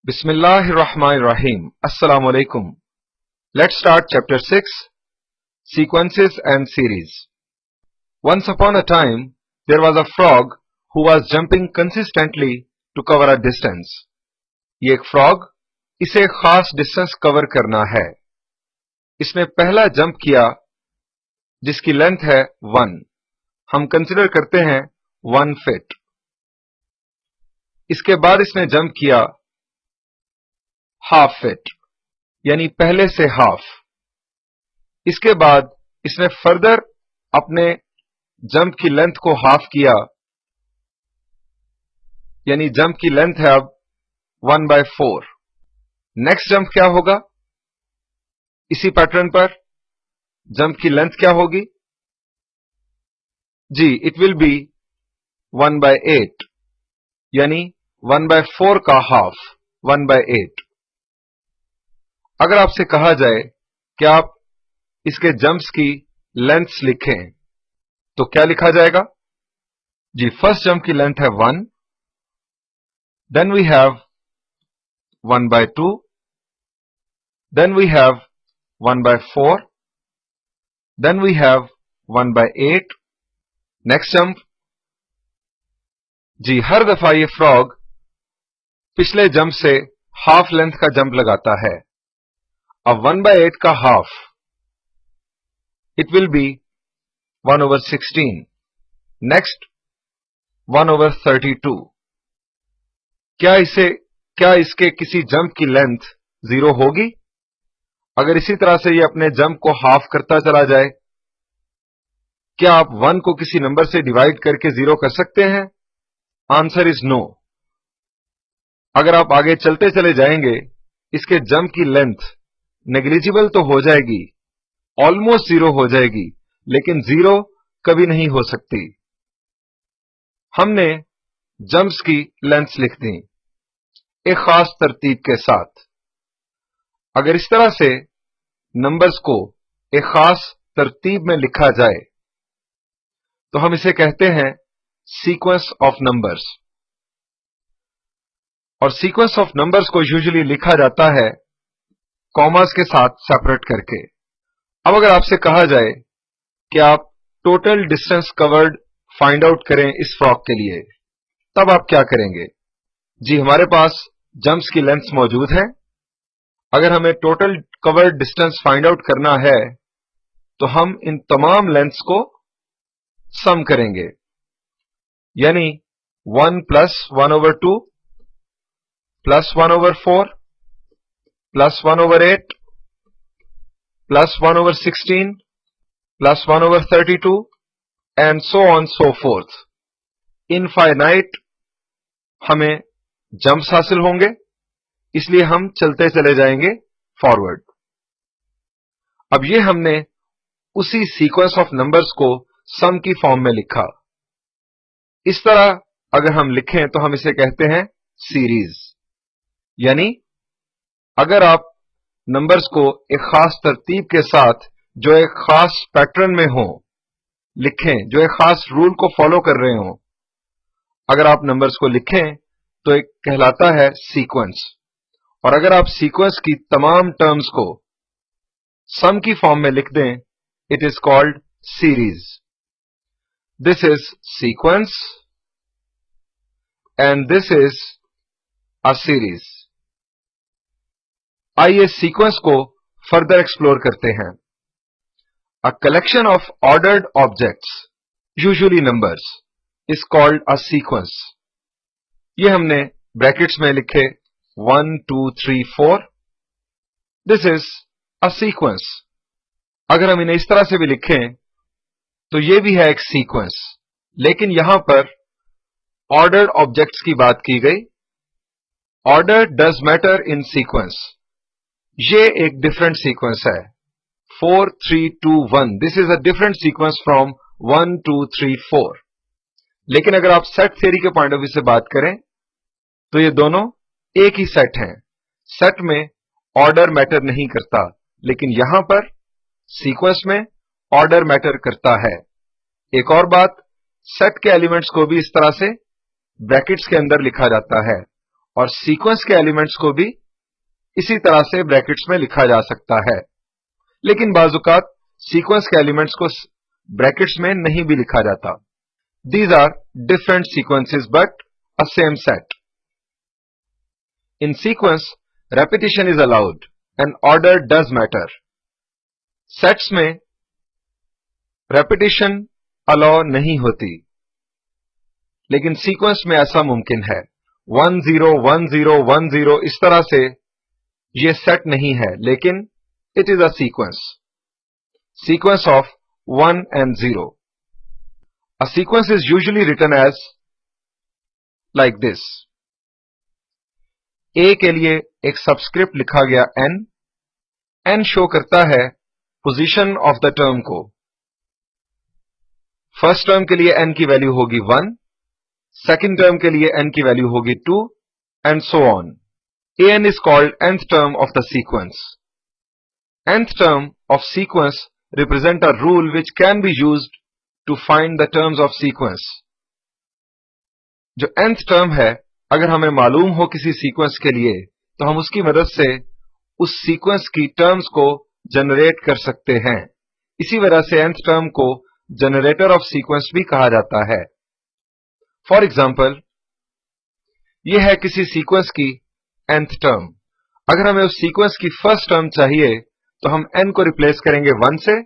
Bismillahirrahmanirrahim. Assalamu alaikum. Let's start chapter 6, Sequences and Series. Once upon a time, there was a frog who was jumping consistently to cover a distance. ये एक frog, इसे खास distance cover करना है. इसने पहला jump किया जिसकी length है 1. हम consider करते हैं 1 feet. इसके बाद इसने jump किया हाफ फीट यानी पहले से हाफ. इसके बाद इसने फर्दर अपने जंप की लेंथ को हाफ किया यानी जंप की लेंथ है अब 1/4. नेक्स्ट जंप क्या होगा? इसी पैटर्न पर जंप की लेंथ क्या होगी? जी, इट विल बी 1/8 यानी 1/4 का हाफ 1/8. अगर आपसे कहा जाए कि आप इसके जंप्स की लेंथ्स लिखें तो क्या लिखा जाएगा? जी, फर्स्ट जंप की लेंथ है 1, then we have 1/2, then we have 1/4, then we have 1/8. Next jump. जी, हर दफा ये फ्रॉग पिछले जंप से हाफ लेंथ का जंप लगाता है. अब 1/8 का half it will B 1/16. Next 1/32. क्या इसके किसी जंप की लेंथ 0 होगी? अगर इसी तरह से ये अपने जंप को हाफ करता चला जाए, क्या आप 1 को किसी नंबर से डिवाइड करके 0 कर सकते हैं? Answer is no. अगर आप आगे चलते चले जाएंगे, इसके जंप की लेंथ नेग्लिजिबल तो हो जाएगी, ऑलमोस्ट 0 हो जाएगी, लेकिन 0 कभी नहीं हो सकती. हमने जंप्स की लेंथ्स लिख दी एक खास तरतीब के साथ. अगर इस तरह से नंबर्स को एक खास तरतीब में लिखा जाए तो हम इसे कहते हैं सीक्वेंस ऑफ नंबर्स. और सीक्वेंस ऑफ नंबर्स को यूजुअली लिखा जाता है कॉमास के साथ सेपरेट करके. अब अगर आपसे कहा जाए कि आप total distance covered find out करें इस फ्रॉग के लिए, तब आप क्या करेंगे? जी, हमारे पास जंप्स की लेंथ्स मौजूद हैं. अगर हमें total covered distance find out करना है तो हम इन तमाम लेंथ्स को सम करेंगे, यानी 1 + 1/2 + 1/4 + 1/8 + 1/16 + 1/32 and so on so forth. Infinite हमें जंप्स हासिल होंगे, इसलिए हम चलते चले जाएंगे फॉरवर्ड. अब ये हमने उसी सीक्वेंस ऑफ नंबर्स को सम की फॉर्म में लिखा. इस तरह अगर हम लिखें तो हम इसे कहते हैं सीरीज. यानी अगर आप नंबर्स को एक खास तरतीब के साथ जो एक खास पैटर्न में हो लिखें, जो एक खास रूल को फॉलो कर रहे हो, अगर आप नंबर्स को लिखें तो एक कहलाता है सीक्वेंस. और अगर आप सीक्वेंस की तमाम टर्म्स को सम की फॉर्म में लिख दें, it is called series. This is sequence and this is a series. आइए सीक्वेंस को फर्दर एक्सप्लोर करते हैं. A collection of ordered objects, usually numbers, is called a sequence. ये हमने ब्रैकेट्स में लिखे 1 2 3 4. This is a sequence. अगर हम इन्हें इस तरह से भी लिखें तो ये भी है एक सीक्वेंस, लेकिन यहां पर ऑर्डर्ड ऑब्जेक्ट्स की बात की गई. Order does matter in sequence. ये एक डिफरेंट सीक्वेंस है. 4 3 2 1. This is a different sequence from 1 2 3 4. लेकिन अगर आप सेट थ्योरी के पॉइंट ऑफ व्यू से बात करें तो ये दोनों एक ही सेट हैं. सेट में ऑर्डर मैटर नहीं करता, लेकिन यहां पर सीक्वेंस में ऑर्डर मैटर करता है. एक और बात, सेट के एलिमेंट्स को भी इस तरह से ब्रैकेट्स के अंदर लिखा जाता है और सीक्वेंस के एलिमेंट्स को भी इसी तरह से ब्रैकेट्स में लिखा जा सकता है, लेकिन बाजुकात सीक्वेंस के एलिमेंट्स को ब्रैकेट्स में नहीं भी लिखा जाता. These are different sequences but a same set. In sequence, repetition is allowed and order does matter. Sets में repetition allow नहीं होती, लेकिन सीक्वेंस में ऐसा मुमकिन है. 1 0 1 0 1 0 इस तरह से ये सेट नहीं है, लेकिन it is a sequence of 1 and 0. A sequence is usually written as like this. A के लिए एक सबस्क्रिप्ट लिखा गया n. n शो करता है पोजीशन ऑफ द टर्म को. फर्स्ट टर्म के लिए n की वैल्यू होगी 1, सेकंड टर्म के लिए n की वैल्यू होगी 2 and so on. an is called nth term of the sequence. Nth term of sequence represent a rule which can be used to find the terms of sequence. जो nth term है, अगर हमें मालूम हो किसी sequence के लिए, तो हम उसकी मदद से उस सीक्वेंस की टर्म्स को जनरेट कर सकते हैं. इसी वजह से nth term को जनरेटर ऑफ सीक्वेंस भी कहा जाता है. फॉर एग्जाम्पल, यह है किसी सीक्वेंस की nth term. अगर हमें उस सीक्वेंस की फर्स्ट टर्म चाहिए, तो हम n को रिप्लेस करेंगे 1 से.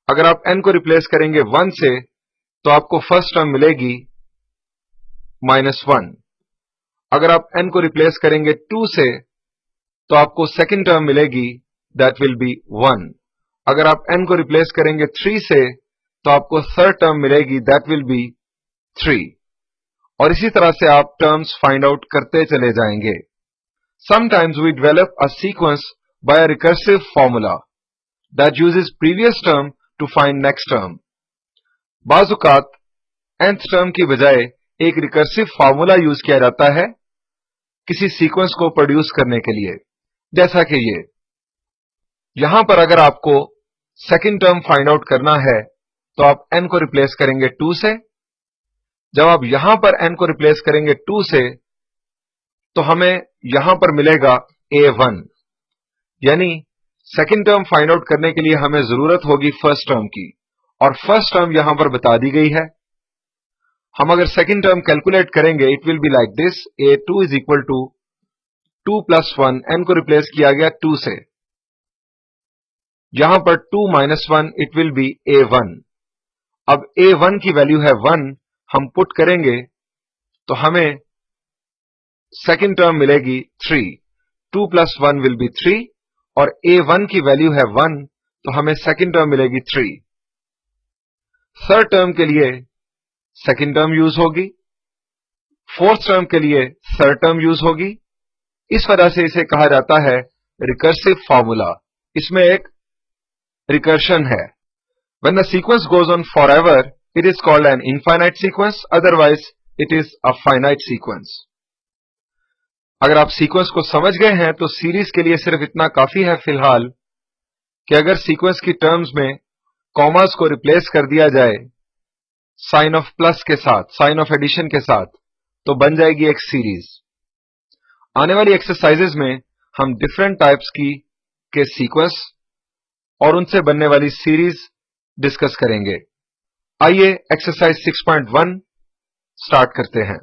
अगर आप n को रिप्लेस करेंगे 1 से, तो आपको फर्स्ट टर्म मिलेगी -1. अगर आप n को रिप्लेस करेंगे 2 से, तो आपको सेकंड टर्म मिलेगी, दैट विल बी 1. अगर आप n को रिप्लेस करेंगे 3 से, तो आपको थर्ड टर्म मिलेगी, दैट विल बी 3. और इसी तरह से आप टर्म्स फाइंड आउट करते चले जाएंगे. Sometimes we develop a sequence by a recursive formula that uses previous term to find next term. बाजुकात nth term की बजाय एक रिकर्सिव फार्मूला यूज किया जाता है किसी सीक्वेंस को प्रोड्यूस करने के लिए, जैसा कि ये. यहां पर अगर आपको सेकंड टर्म फाइंड आउट करना है, तो आप n को रिप्लेस करेंगे 2 से. जब आप यहां पर n को रिप्लेस करेंगे 2 से, तो हमें यहां पर मिलेगा a1. यानी सेकंड टर्म फाइंड आउट करने के लिए हमें जरूरत होगी फर्स्ट टर्म की, और फर्स्ट टर्म यहां पर बता दी गई है. हम अगर सेकंड टर्म कैलकुलेट करेंगे, it will be like this. a2 is equal to 2 + 1. n को रिप्लेस किया गया 2 से. यहां पर 2 - 1, इट विल बी a1. अब a1 की वैल्यू है 1. हम पुट करेंगे तो हमें सेकंड टर्म मिलेगी 3. 2 + 1 विल बी 3, और a1 की वैल्यू है 1, तो हमें सेकंड टर्म मिलेगी 3. थर्ड टर्म के लिए सेकंड टर्म यूज होगी, फोर्थ टर्म के लिए थर्ड टर्म यूज होगी. इस वजह से इसे कहा जाता है रिकर्सिव फार्मूला. इसमें एक रिकर्शन है. When the sequence goes on forever, it is called an infinite sequence, otherwise it is a finite sequence. अगर आप सीक्वेंस को समझ गए हैं, तो सीरीज के लिए सिर्फ इतना काफी है फिलहाल कि अगर सीक्वेंस की टर्म्स में कॉमास को रिप्लेस कर दिया जाए साइन ऑफ प्लस के साथ, साइन ऑफ एडिशन के साथ, तो बन जाएगी एक सीरीज. आने वाली एक्सरसाइजेज में हम डिफरेंट टाइप्स के सीक्वेंस और उनसे बनने वाली सीरीज डिस्कस करेंगे. आइए एक्सरसाइज 6.1 स्टार्ट करते हैं.